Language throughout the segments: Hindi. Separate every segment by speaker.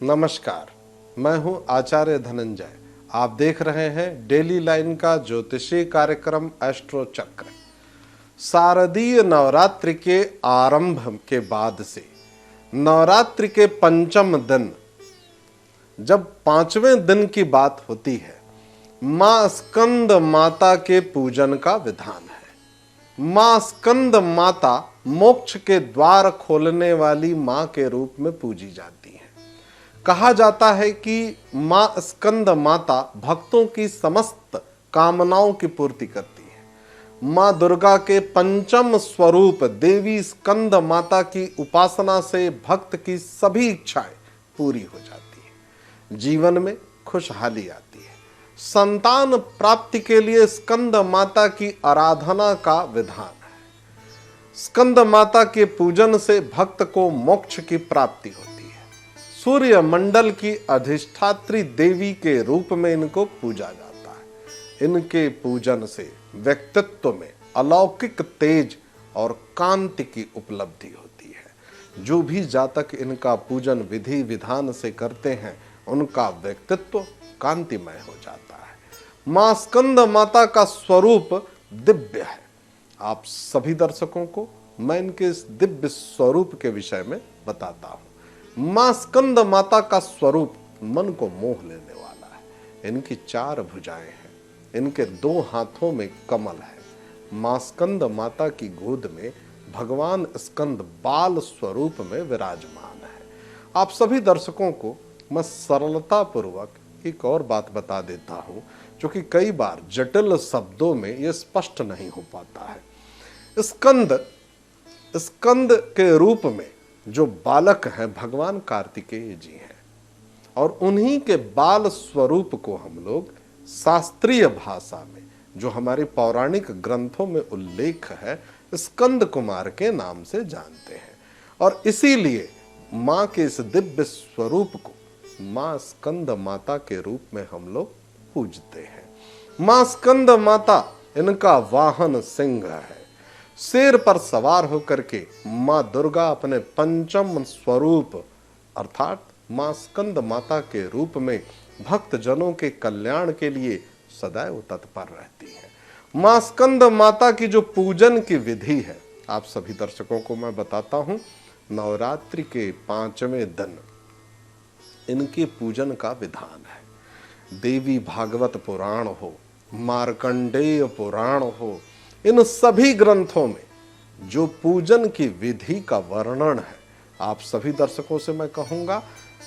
Speaker 1: नमस्कार, मैं हूं आचार्य धनंजय। आप देख रहे हैं डेली लाइन का ज्योतिषीय कार्यक्रम एस्ट्रो चक्र। शारदीय नवरात्रि के आरंभ के बाद से नवरात्रि के पंचम दिन, जब पांचवें दिन की बात होती है, मां स्कंद माता के पूजन का विधान है। मां स्कंद माता मोक्ष के द्वार खोलने वाली मां के रूप में पूजी जाती है। कहा जाता है कि मां स्कंद माता भक्तों की समस्त कामनाओं की पूर्ति करती है। मां दुर्गा के पंचम स्वरूप देवी स्कंद माता की उपासना से भक्त की सभी इच्छाएं पूरी हो जाती है, जीवन में खुशहाली आती है। संतान प्राप्ति के लिए स्कंद माता की आराधना का विधान है। स्कंद माता के पूजन से भक्त को मोक्ष की प्राप्ति होती है। सूर्य मंडल की अधिष्ठात्री देवी के रूप में इनको पूजा जाता है। इनके पूजन से व्यक्तित्व में अलौकिक तेज और कांति की उपलब्धि होती है। जो भी जातक इनका पूजन विधि विधान से करते हैं, उनका व्यक्तित्व कांतिमय हो जाता है। मां स्कंद माता का स्वरूप दिव्य है। आप सभी दर्शकों को मैं इनके इस दिव्य स्वरूप के विषय में बताता हूं। मां स्कंद माता का स्वरूप मन को मोह लेने वाला है। इनकी 4 भुजाएं हैं, इनके 2 हाथों में कमल है। मां स्कंद माता की गोद में भगवान स्कंद बाल स्वरूप में विराजमान है। आप सभी दर्शकों को मैं सरलता पूर्वक एक और बात बता देता हूं, जो कि कई बार जटिल शब्दों में यह स्पष्ट नहीं हो पाता है। स्कंद के रूप में जो बालक हैं भगवान कार्तिकेय जी हैं, और उन्हीं के बाल स्वरूप को हम लोग शास्त्रीय भाषा में, जो हमारे पौराणिक ग्रंथों में उल्लेख है, स्कंद कुमार के नाम से जानते हैं। और इसीलिए मां के इस दिव्य स्वरूप को मां स्कंद माता के रूप में हम लोग पूजते हैं। मां स्कंद माता, इनका वाहन सिंह है। शेर पर सवार होकर के मां दुर्गा अपने पंचम स्वरूप अर्थात मां स्कंद माता के रूप में भक्त जनों के कल्याण के लिए सदैव तत्पर रहती है। मां स्कंद माता की जो पूजन की विधि है, आप सभी दर्शकों को मैं बताता हूं। नवरात्रि के 5वें दिन इनके पूजन का विधान है। देवी भागवत पुराण हो, मार्कंडेय पुराण हो, इन सभी ग्रंथों में जो पूजन की विधि का वर्णन है, आप सभी दर्शकों से मैं कहूंगा,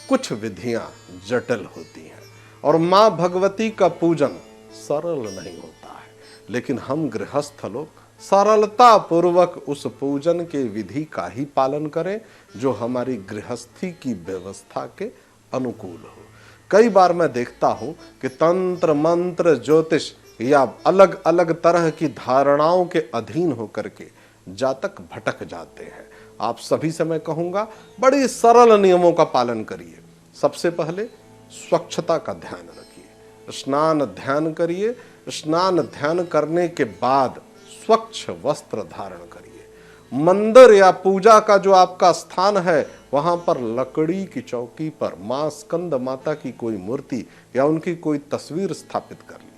Speaker 1: कुछ विधियां जटिल होती हैं और मां भगवती का पूजन सरल नहीं होता है। लेकिन हम गृहस्थ लोग सरलता पूर्वक उस पूजन के विधि का ही पालन करें, जो हमारी गृहस्थी की व्यवस्था के अनुकूल हो। कई बार मैं देखता हूं कि तंत्र मंत्र ज्योतिष या अलग अलग तरह की धारणाओं के अधीन होकर के जातक भटक जाते हैं। आप सभी से मैं कहूंगा, बड़ी सरल नियमों का पालन करिए। सबसे पहले स्वच्छता का ध्यान रखिए, स्नान ध्यान करिए। स्नान ध्यान करने के बाद स्वच्छ वस्त्र धारण करिए। मंदिर या पूजा का जो आपका स्थान है, वहां पर लकड़ी की चौकी पर मां स्कंद माता की कोई मूर्ति या उनकी कोई तस्वीर स्थापित कर लीजिए।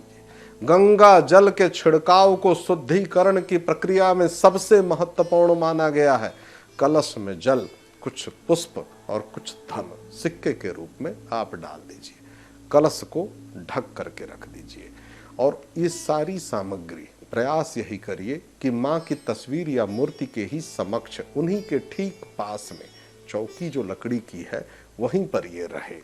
Speaker 1: गंगा जल के छिड़काव को शुद्धिकरण की प्रक्रिया में सबसे महत्वपूर्ण माना गया है। कलश में जल, कुछ पुष्प और कुछ धन सिक्के के रूप में आप डाल दीजिए। कलश को ढक करके रख दीजिए। और ये सारी सामग्री प्रयास यही करिए कि मां की तस्वीर या मूर्ति के ही समक्ष, उन्हीं के ठीक पास में चौकी जो लकड़ी की है, वहीं पर ये रहे।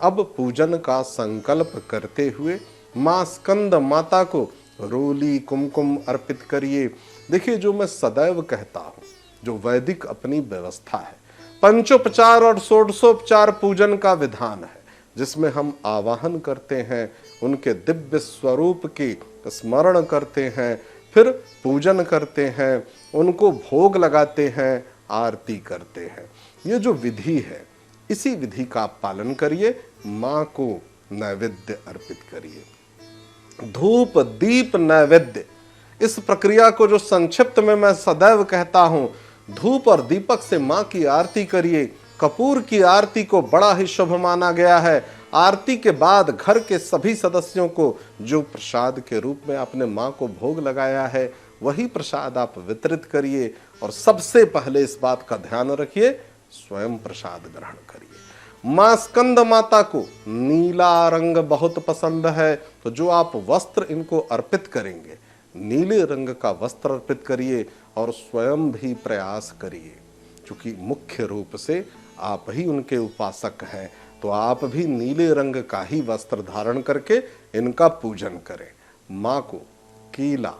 Speaker 1: अब पूजन का संकल्प करते हुए मां स्कंद माता को रोली कुमकुम अर्पित करिए। देखिए, जो मैं सदैव कहता हूं, जो वैदिक अपनी व्यवस्था है, पंचोपचार और षोडशोपचार पूजन का विधान है, जिसमें हम आवाहन करते हैं, उनके दिव्य स्वरूप की स्मरण करते हैं, फिर पूजन करते हैं, उनको भोग लगाते हैं, आरती करते हैं। ये जो विधि है, इसी विधि का आप पालन करिए। मां को नैवेद्य अर्पित करिए। धूप दीप नैवेद्य, इस प्रक्रिया को जो संक्षिप्त में मैं सदैव कहता हूं, धूप और दीपक से मां की आरती करिए। कपूर की आरती को बड़ा ही शुभ माना गया है। आरती के बाद घर के सभी सदस्यों को जो प्रसाद के रूप में आपने मां को भोग लगाया है वही प्रसाद आप वितरित करिए और सबसे पहले इस बात का ध्यान रखिए, स्वयं प्रसाद ग्रहण करिए। मां स्कंद माता को नीला रंग बहुत पसंद है, तो जो आप वस्त्र इनको अर्पित करेंगे नीले रंग का वस्त्र अर्पित करिए और स्वयं भी प्रयास करिए, क्योंकि मुख्य रूप से आप ही उनके उपासक हैं, तो आप भी नीले रंग का ही वस्त्र धारण करके इनका पूजन करें। मां को केला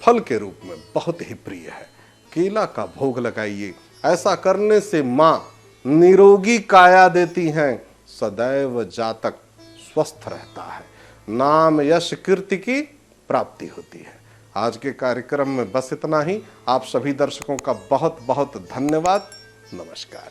Speaker 1: फल के रूप में बहुत ही प्रिय है, केला का भोग लगाइए। ऐसा करने से मां निरोगी काया देती हैं, सदैव जातक स्वस्थ रहता है, नाम यश कीर्ति की प्राप्ति होती है। आज के कार्यक्रम में बस इतना ही। आप सभी दर्शकों का बहुत बहुत धन्यवाद। नमस्कार।